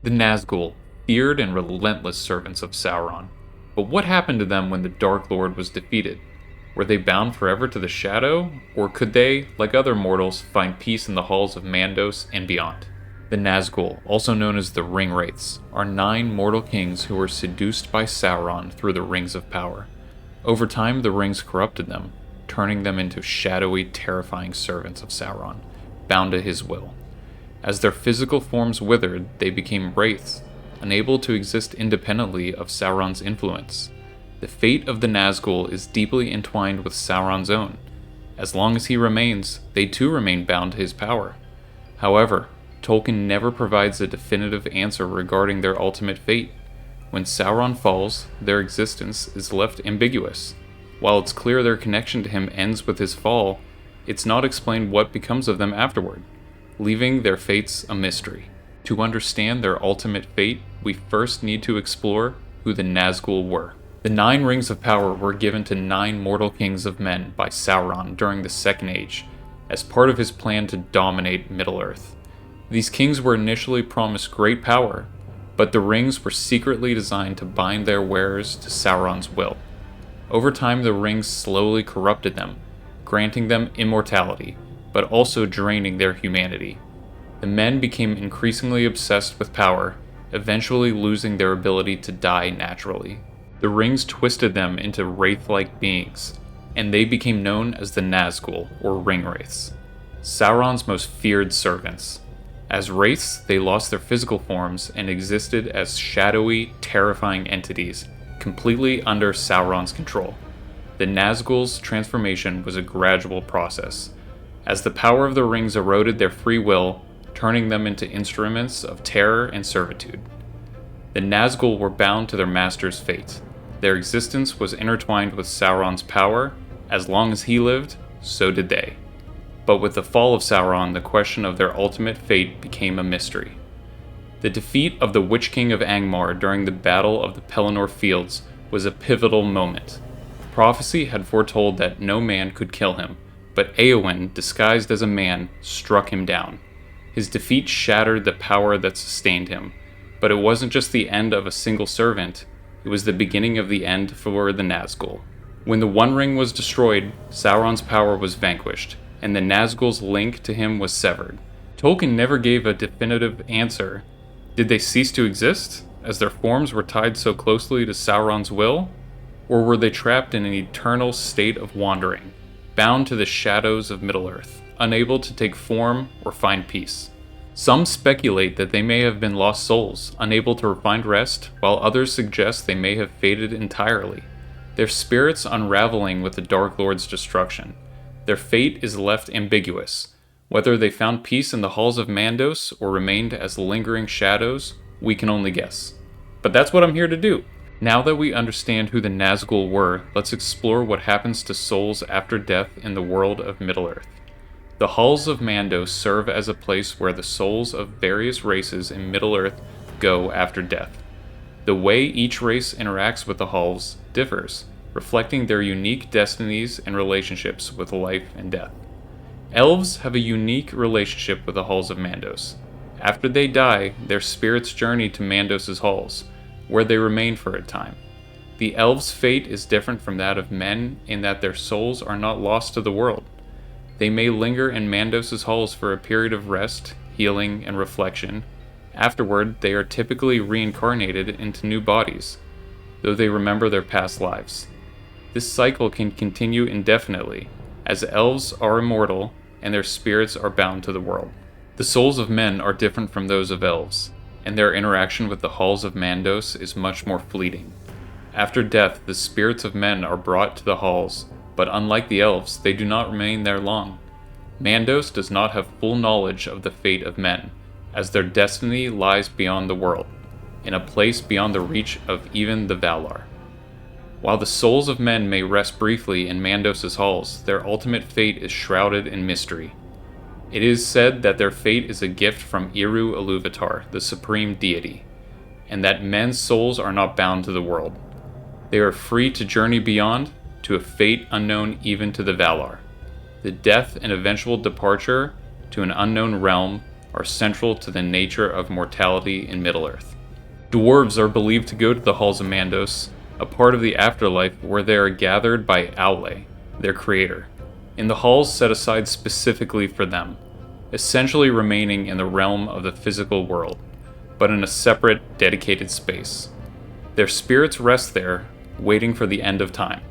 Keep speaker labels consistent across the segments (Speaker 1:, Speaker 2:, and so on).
Speaker 1: The Nazgûl, feared and relentless servants of Sauron. But what happened to them when the Dark Lord was defeated? Were they bound forever to the shadow, or could they, like other mortals, find peace in the halls of Mandos and beyond? The Nazgûl, also known as the Ringwraiths, are 9 mortal kings who were seduced by Sauron through the Rings of Power. Over time, the rings corrupted them, turning them into shadowy, terrifying servants of Sauron, bound to his will. As their physical forms withered, they became wraiths, unable to exist independently of Sauron's influence. The fate of the Nazgûl is deeply entwined with Sauron's own. As long as he remains, they too remain bound to his power. However, Tolkien never provides a definitive answer regarding their ultimate fate. When Sauron falls, their existence is left ambiguous. While it's clear their connection to him ends with his fall, it's not explained what becomes of them afterward, leaving their fates a mystery. To understand their ultimate fate, we first need to explore who the Nazgûl were. The 9 Rings of Power were given to 9 mortal kings of men by Sauron during the Second Age, as part of his plan to dominate Middle-earth. These kings were initially promised great power, but the rings were secretly designed to bind their wearers to Sauron's will. Over time, the rings slowly corrupted them, granting them immortality, but also draining their humanity. The men became increasingly obsessed with power, eventually losing their ability to die naturally. The rings twisted them into wraith-like beings, and they became known as the Nazgûl, or Ringwraiths, Sauron's most feared servants. As wraiths, they lost their physical forms and existed as shadowy, terrifying entities, completely under Sauron's control. The Nazgûl's transformation was a gradual process, as the power of the rings eroded their free will, turning them into instruments of terror and servitude. The Nazgûl were bound to their master's fate. Their existence was intertwined with Sauron's power. As long as he lived, so did they. But with the fall of Sauron, the question of their ultimate fate became a mystery. The defeat of the Witch King of Angmar during the Battle of the Pelennor Fields was a pivotal moment. Prophecy had foretold that no man could kill him, but Éowyn, disguised as a man, struck him down. His defeat shattered the power that sustained him, but it wasn't just the end of a single servant, it was the beginning of the end for the Nazgûl. When the One Ring was destroyed, Sauron's power was vanquished, and the Nazgûl's link to him was severed. Tolkien never gave a definitive answer. Did they cease to exist, as their forms were tied so closely to Sauron's will? Or were they trapped in an eternal state of wandering, bound to the shadows of Middle-earth, unable to take form or find peace? Some speculate that they may have been lost souls, unable to find rest, while others suggest they may have faded entirely, their spirits unraveling with the Dark Lord's destruction. Their fate is left ambiguous. Whether they found peace in the Halls of Mandos or remained as lingering shadows, we can only guess. But that's what I'm here to do. Now that we understand who the Nazgûl were, let's explore what happens to souls after death in the world of Middle-earth. The Halls of Mandos serve as a place where the souls of various races in Middle-earth go after death. The way each race interacts with the halls differs, reflecting their unique destinies and relationships with life and death. Elves have a unique relationship with the Halls of Mandos. After they die, their spirits journey to Mandos' halls, where they remain for a time. The elves' fate is different from that of men in that their souls are not lost to the world. They may linger in Mandos' halls for a period of rest, healing, and reflection. Afterward, they are typically reincarnated into new bodies, though they remember their past lives. This cycle can continue indefinitely, as elves are immortal and their spirits are bound to the world. The souls of men are different from those of elves, and their interaction with the Halls of Mandos is much more fleeting. After death, the spirits of men are brought to the halls, but unlike the elves, they do not remain there long. Mandos does not have full knowledge of the fate of men, as their destiny lies beyond the world, in a place beyond the reach of even the Valar. While the souls of men may rest briefly in Mandos' halls, their ultimate fate is shrouded in mystery. It is said that their fate is a gift from Eru Ilúvatar, the supreme deity, and that men's souls are not bound to the world. They are free to journey beyond, to a fate unknown even to the Valar. The death and eventual departure to an unknown realm are central to the nature of mortality in Middle-earth. Dwarves are believed to go to the Halls of Mandos, a part of the afterlife where they are gathered by Aule, their creator, in the halls set aside specifically for them, essentially remaining in the realm of the physical world, but in a separate, dedicated space. Their spirits rest there, waiting for the end of time,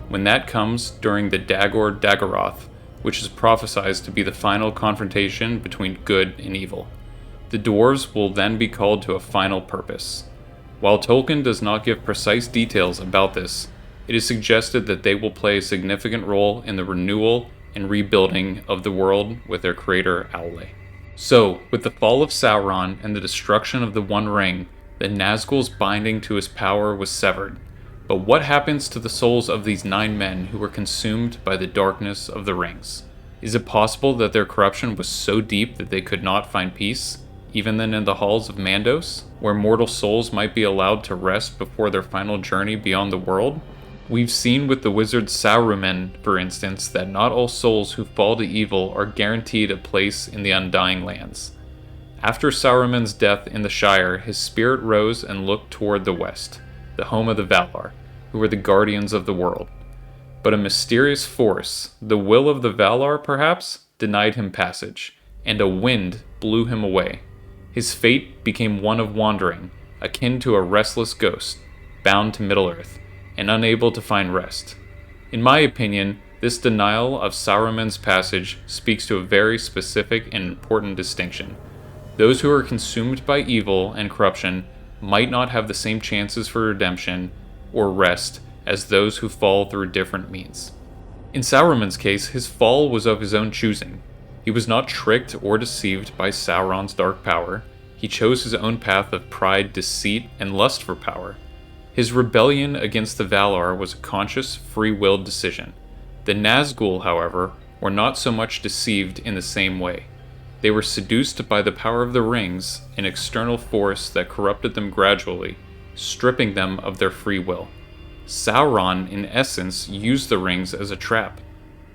Speaker 1: when that comes during the Dagor Daggerath, which is prophesied to be the final confrontation between good and evil. The dwarves will then be called to a final purpose. While Tolkien does not give precise details about this, it is suggested that they will play a significant role in the renewal and rebuilding of the world with their creator Aule. So, with the fall of Sauron and the destruction of the One Ring, the Nazgûl's binding to his power was severed. But what happens to the souls of these 9 men who were consumed by the darkness of the rings? Is it possible that their corruption was so deep that they could not find peace, even then in the Halls of Mandos, where mortal souls might be allowed to rest before their final journey beyond the world? We've seen with the wizard Saruman, for instance, that not all souls who fall to evil are guaranteed a place in the Undying Lands. After Saruman's death in the Shire, his spirit rose and looked toward the west, the home of the Valar, who were the guardians of the world. But a mysterious force, the will of the Valar perhaps, denied him passage, and a wind blew him away. His fate became one of wandering, akin to a restless ghost, bound to Middle-earth, and unable to find rest. In my opinion, this denial of Saruman's passage speaks to a very specific and important distinction. Those who are consumed by evil and corruption might not have the same chances for redemption or rest as those who fall through different means. In Saruman's case, his fall was of his own choosing. He was not tricked or deceived by Sauron's dark power. He chose his own path of pride, deceit, and lust for power. His rebellion against the Valar was a conscious, free-willed decision. The Nazgûl, however, were not so much deceived in the same way. They were seduced by the power of the rings, an external force that corrupted them gradually, stripping them of their free will. Sauron, in essence, used the rings as a trap,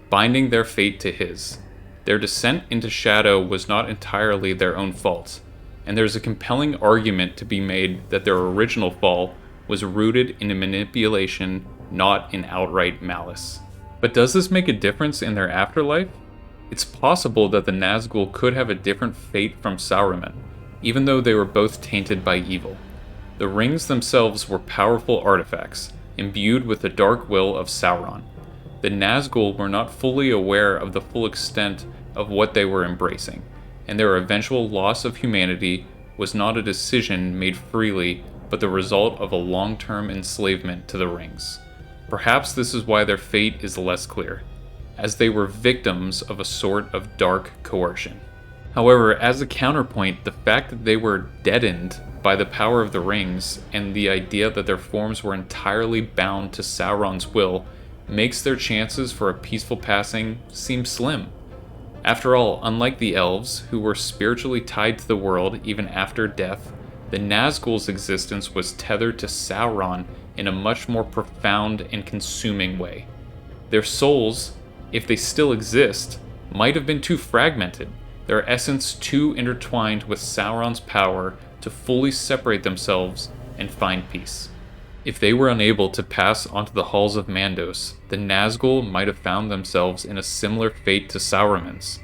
Speaker 1: binding their fate to his. Their descent into shadow was not entirely their own fault, and there's a compelling argument to be made that their original fall was rooted in manipulation, not in outright malice. But does this make a difference in their afterlife? It's possible that the Nazgûl could have a different fate from Saruman, even though they were both tainted by evil. The rings themselves were powerful artifacts, imbued with the dark will of Sauron. The Nazgûl were not fully aware of the full extent of what they were embracing, and their eventual loss of humanity was not a decision made freely, but the result of a long-term enslavement to the rings. Perhaps this is why their fate is less clear, as they were victims of a sort of dark coercion. However, as a counterpoint, the fact that they were deadened by the power of the rings and the idea that their forms were entirely bound to Sauron's will makes their chances for a peaceful passing seem slim. After all, unlike the elves, who were spiritually tied to the world even after death, the Nazgûl's existence was tethered to Sauron in a much more profound and consuming way. Their souls, if they still exist, might have been too fragmented, their essence too intertwined with Sauron's power to fully separate themselves and find peace. If they were unable to pass onto the Halls of Mandos, the Nazgûl might have found themselves in a similar fate to Saruman's.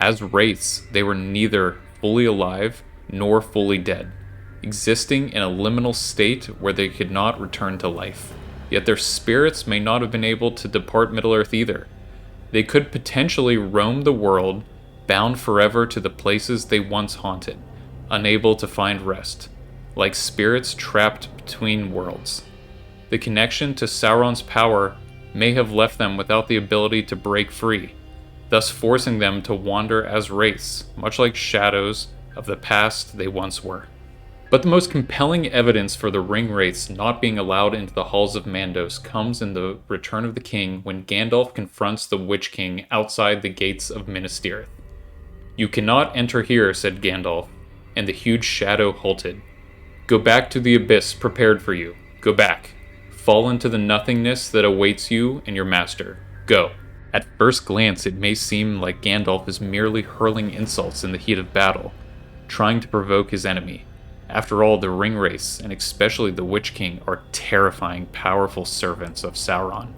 Speaker 1: As wraiths, they were neither fully alive nor fully dead, existing in a liminal state where they could not return to life. Yet their spirits may not have been able to depart Middle-earth either. They could potentially roam the world, bound forever to the places they once haunted, unable to find rest, like spirits trapped between worlds. The connection to Sauron's power may have left them without the ability to break free, thus forcing them to wander as wraiths, much like shadows of the past they once were. But the most compelling evidence for the Ringwraiths not being allowed into the Halls of Mandos comes in the Return of the King when Gandalf confronts the Witch King outside the gates of Minas Tirith. "You cannot enter here," said Gandalf, and the huge shadow halted. "Go back to the abyss prepared for you. Go back. Fall into the nothingness that awaits you and your master. Go." At first glance, it may seem like Gandalf is merely hurling insults in the heat of battle, trying to provoke his enemy. After all, the Ringwraiths, and especially the Witch King, are terrifying, powerful servants of Sauron.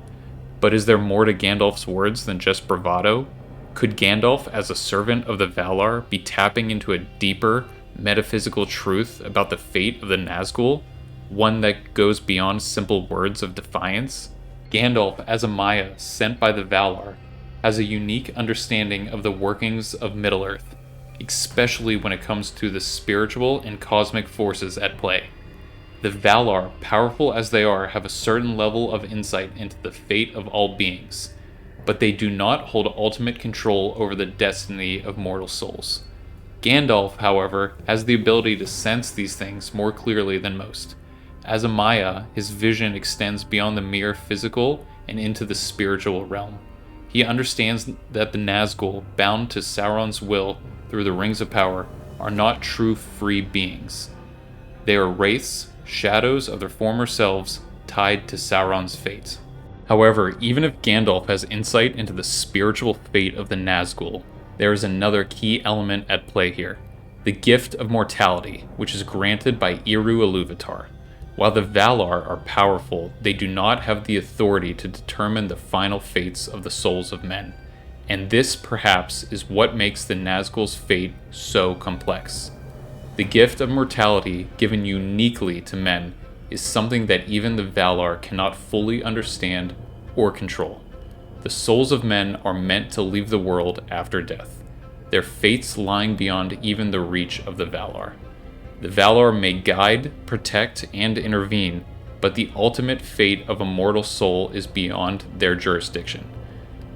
Speaker 1: But is there more to Gandalf's words than just bravado? Could Gandalf, as a servant of the Valar, be tapping into a deeper, metaphysical truth about the fate of the Nazgûl? One that goes beyond simple words of defiance? Gandalf, as a Maia sent by the Valar, has a unique understanding of the workings of Middle-earth, especially when it comes to the spiritual and cosmic forces at play. The Valar, powerful as they are, have a certain level of insight into the fate of all beings, but they do not hold ultimate control over the destiny of mortal souls. Gandalf, however, has the ability to sense these things more clearly than most. As a Maia, his vision extends beyond the mere physical and into the spiritual realm. He understands that the Nazgûl, bound to Sauron's will through the Rings of Power, are not true free beings. They are wraiths, shadows of their former selves, tied to Sauron's fate. However, even if Gandalf has insight into the spiritual fate of the Nazgûl, there is another key element at play here: the gift of mortality, which is granted by Eru Ilúvatar. While the Valar are powerful, they do not have the authority to determine the final fates of the souls of men, and this perhaps is what makes the Nazgûl's fate so complex. The gift of mortality, given uniquely to men, is something that even the Valar cannot fully understand or control. The souls of men are meant to leave the world after death, their fates lying beyond even the reach of the Valar. The Valar may guide, protect, and intervene, but the ultimate fate of a mortal soul is beyond their jurisdiction.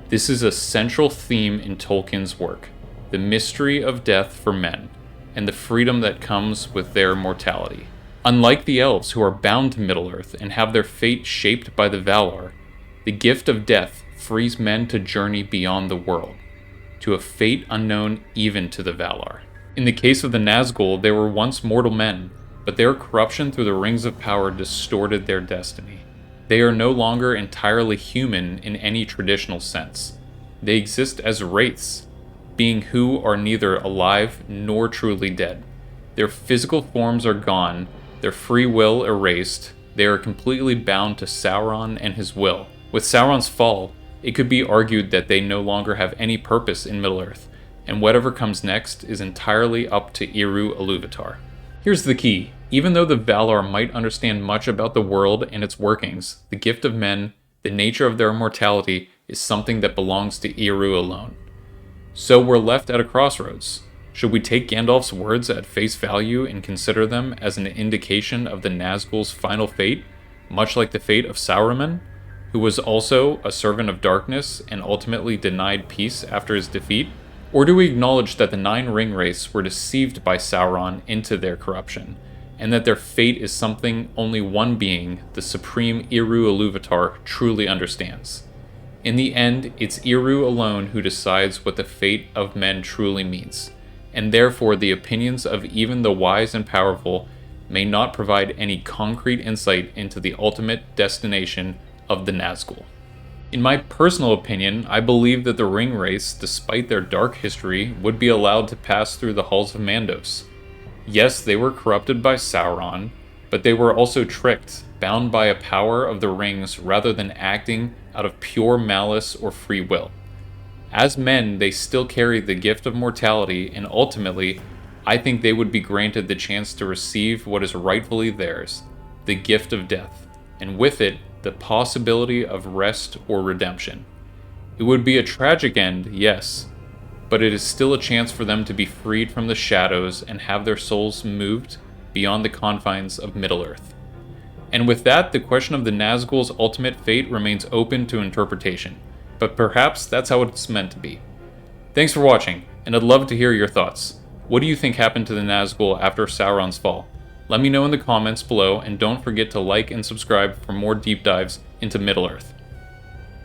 Speaker 1: This is a central theme in Tolkien's work: the mystery of death for men, and the freedom that comes with their mortality. Unlike the elves, who are bound to Middle-earth and have their fate shaped by the Valar, the gift of death frees men to journey beyond the world, to a fate unknown even to the Valar. In the case of the Nazgûl, they were once mortal men, but their corruption through the Rings of Power distorted their destiny. They are no longer entirely human in any traditional sense. They exist as wraiths, being who are neither alive nor truly dead. Their physical forms are gone, their free will erased, they are completely bound to Sauron and his will. With Sauron's fall, it could be argued that they no longer have any purpose in Middle-earth, and whatever comes next is entirely up to Eru Ilúvatar. Here's the key: even though the Valar might understand much about the world and its workings, the gift of men, the nature of their immortality, is something that belongs to Eru alone. So we're left at a crossroads. Should we take Gandalf's words at face value and consider them as an indication of the Nazgûl's final fate, much like the fate of Sauron, who was also a servant of darkness and ultimately denied peace after his defeat? Or do we acknowledge that the 9 Ringwraiths were deceived by Sauron into their corruption, and that their fate is something only one being, the supreme Eru Ilúvatar, truly understands? In the end, it's Eru alone who decides what the fate of men truly means, and therefore the opinions of even the wise and powerful may not provide any concrete insight into the ultimate destination of the Nazgûl. In my personal opinion, I believe that the Ringwraiths, despite their dark history, would be allowed to pass through the Halls of Mandos. Yes, they were corrupted by Sauron, but they were also tricked, bound by a power of the rings rather than acting out of pure malice or free will. As men, they still carry the gift of mortality, and ultimately, I think they would be granted the chance to receive what is rightfully theirs, the gift of death, and with it, the possibility of rest or redemption. It would be a tragic end, yes, but it is still a chance for them to be freed from the shadows and have their souls moved beyond the confines of Middle-earth. And with that, the question of the Nazgûl's ultimate fate remains open to interpretation, but perhaps that's how it's meant to be. Thanks for watching, and I'd love to hear your thoughts. What do you think happened to the Nazgûl after Sauron's fall? Let me know in the comments below, and don't forget to like and subscribe for more deep dives into Middle-earth.